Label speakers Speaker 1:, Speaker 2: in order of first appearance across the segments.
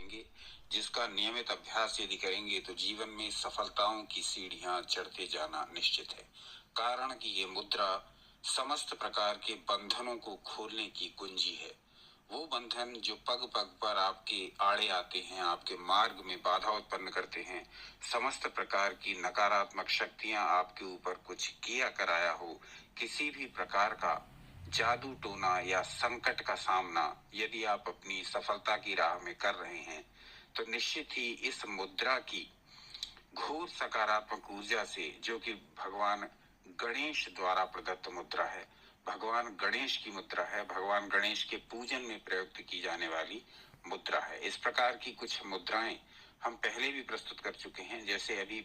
Speaker 1: करेंगे, जिसका नियमित अभ्यास यदि करेंगे तो जीवन में सफलताओं की सीढ़ियां चढ़ते जाना निश्चित है। कारण कि ये मुद्रा समस्त प्रकार के बंधनों को खोलने की कुंजी है। वो बंधन जो पग पग पर आपके आड़े आते हैं, आपके मार्ग में बाधा उत्पन्न करते हैं, समस्त प्रकार की नकारात्मक शक्तियां आपके ऊपर कुछ किया कराया हो, किसी भी प्रकार का जादू टोना या संकट का सामना यदि आप अपनी सफलता की राह में कर रहे हैं, तो निश्चित ही इस मुद्रा की घोर सकारात्मक ऊर्जा से, जो कि भगवान गणेश द्वारा प्रदत्त मुद्रा है, भगवान गणेश की मुद्रा है, भगवान गणेश के पूजन में प्रयुक्त की जाने वाली मुद्रा है। इस प्रकार की कुछ मुद्राएं हम पहले भी प्रस्तुत कर चुके हैं। जैसे अभी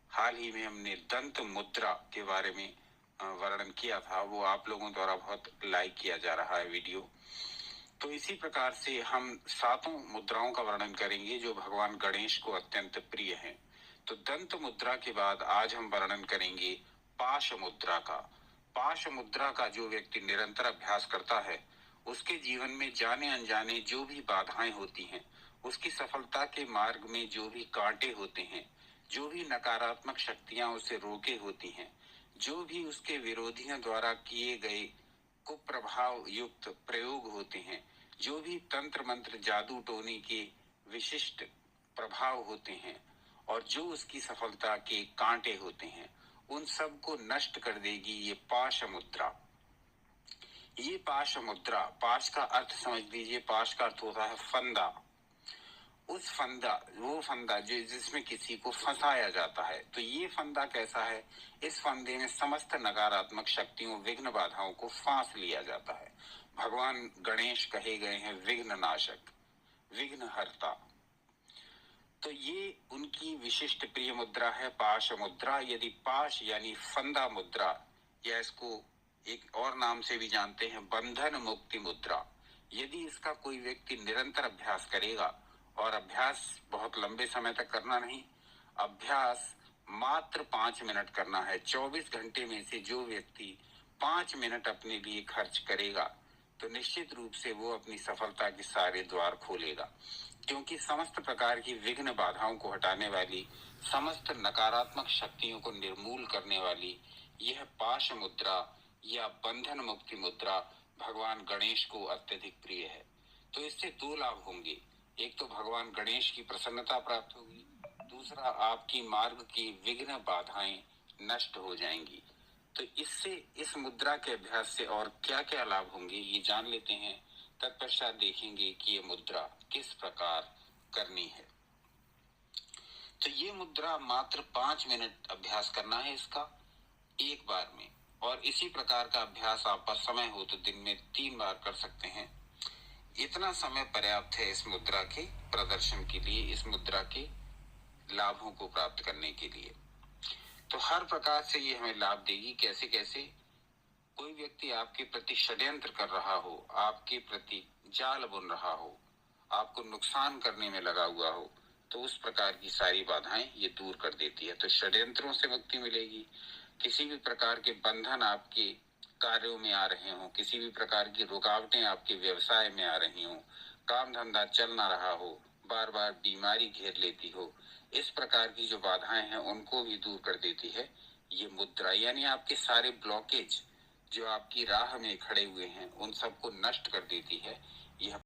Speaker 1: हाल ही में हमने दंत मुद्रा के बारे में वर्णन किया था, वो आप लोगों द्वारा बहुत लाइक किया जा रहा है वीडियो। तो इसी प्रकार से हम 7 मुद्राओं का वर्णन करेंगे जो भगवान गणेश को अत्यंत प्रिय हैं। तो दंत मुद्रा के बाद आज हम वर्णन करेंगे पाश मुद्रा का। पाश मुद्रा का जो व्यक्ति निरंतर अभ्यास करता है, उसके जीवन में जाने अनजाने जो भी बाधाएं होती हैं, उसकी सफलता के मार्ग में जो भी कांटे होते हैं, जो भी नकारात्मक शक्तियां उसे रोके होती हैं, जो भी उसके विरोधियों द्वारा किए गए कुप्रभाव युक्त प्रयोग होते हैं, जो भी तंत्र मंत्र जादू टोने के विशिष्ट प्रभाव होते हैं और जो उसकी सफलता के कांटे होते हैं, उन सब को नष्ट कर देगी ये पाश मुद्रा। ये पाश मुद्रा, पाश का अर्थ समझ लीजिए, पाश का अर्थ होता है फंदा। उस फंदा, वो फंदा जो जिसमें किसी को फंसाया जाता है, तो ये फंदा कैसा है? इस फंदे में समस्त नकारात्मक शक्तियों, विघ्न बाधाओं को फांस लिया जाता है। भगवान गणेश कहे गए हैं विघ्न नाशक, विघ्न हरता। तो ये उनकी विशिष्ट प्रिय मुद्रा है, पाश मुद्रा। यदि पाश यानी फंदा मुद्रा, या इसको एक और नाम से भी जानते हैं बंधन मुक्ति मुद्रा, यदि इसका कोई व्यक्ति निरंतर अभ्यास करेगा, और अभ्यास बहुत लंबे समय तक करना नहीं, अभ्यास मात्र 5 मिनट करना है। 24 घंटे में से जो व्यक्ति 5 मिनट अपने लिए खर्च करेगा, तो निश्चित रूप से वो अपनी सफलता के सारे द्वार खोलेगा। क्योंकि समस्त प्रकार की विघ्न बाधाओं को हटाने वाली, समस्त नकारात्मक शक्तियों को निर्मूल करने वाली यह पाश मुद्रा या बंधन मुक्ति मुद्रा भगवान गणेश को अत्यधिक प्रिय है। तो इससे 2 लाभ होंगे। एक तो भगवान गणेश की प्रसन्नता प्राप्त होगी, दूसरा आपकी मार्ग की विघ्न बाधाएं नष्ट हो जाएंगी। तो इससे, इस मुद्रा के अभ्यास से और क्या क्या लाभ होंगे ये जान लेते हैं। तत्पश्चात देखेंगे कि ये मुद्रा किस प्रकार करनी है। तो ये मुद्रा मात्र 5 मिनट अभ्यास करना है इसका एक बार में, और इसी प्रकार का अभ्यास आप पर समय हो तो दिन में 3 बार कर सकते हैं। इतना समय पर्याप्त है इस मुद्रा के प्रदर्शन के लिए, इस मुद्रा के लाभों को प्राप्त करने के लिए। तो हर प्रकार से ये हमें लाभ देगी। कैसे कैसे? कोई व्यक्ति आपके प्रति षड्यंत्र कर रहा हो, आपके प्रति जाल बुन रहा हो, आपको नुकसान करने में लगा हुआ हो, तो उस प्रकार की सारी बाधाएं ये दूर कर देती है। तो षड्यंत्रों से मुक्ति मिलेगी। किसी भी प्रकार के बंधन आपके कार्यों में आ रहे हों, किसी भी प्रकार की रुकावटें आपके व्यवसाय में आ रही हों, काम धंधा चल ना रहा हो, बार बार बीमारी घेर लेती हो, इस प्रकार की जो बाधाएं हैं उनको भी दूर कर देती है ये मुद्रा। यानी आपके सारे ब्लॉकेज जो आपकी राह में खड़े हुए हैं, उन सबको नष्ट कर देती है यह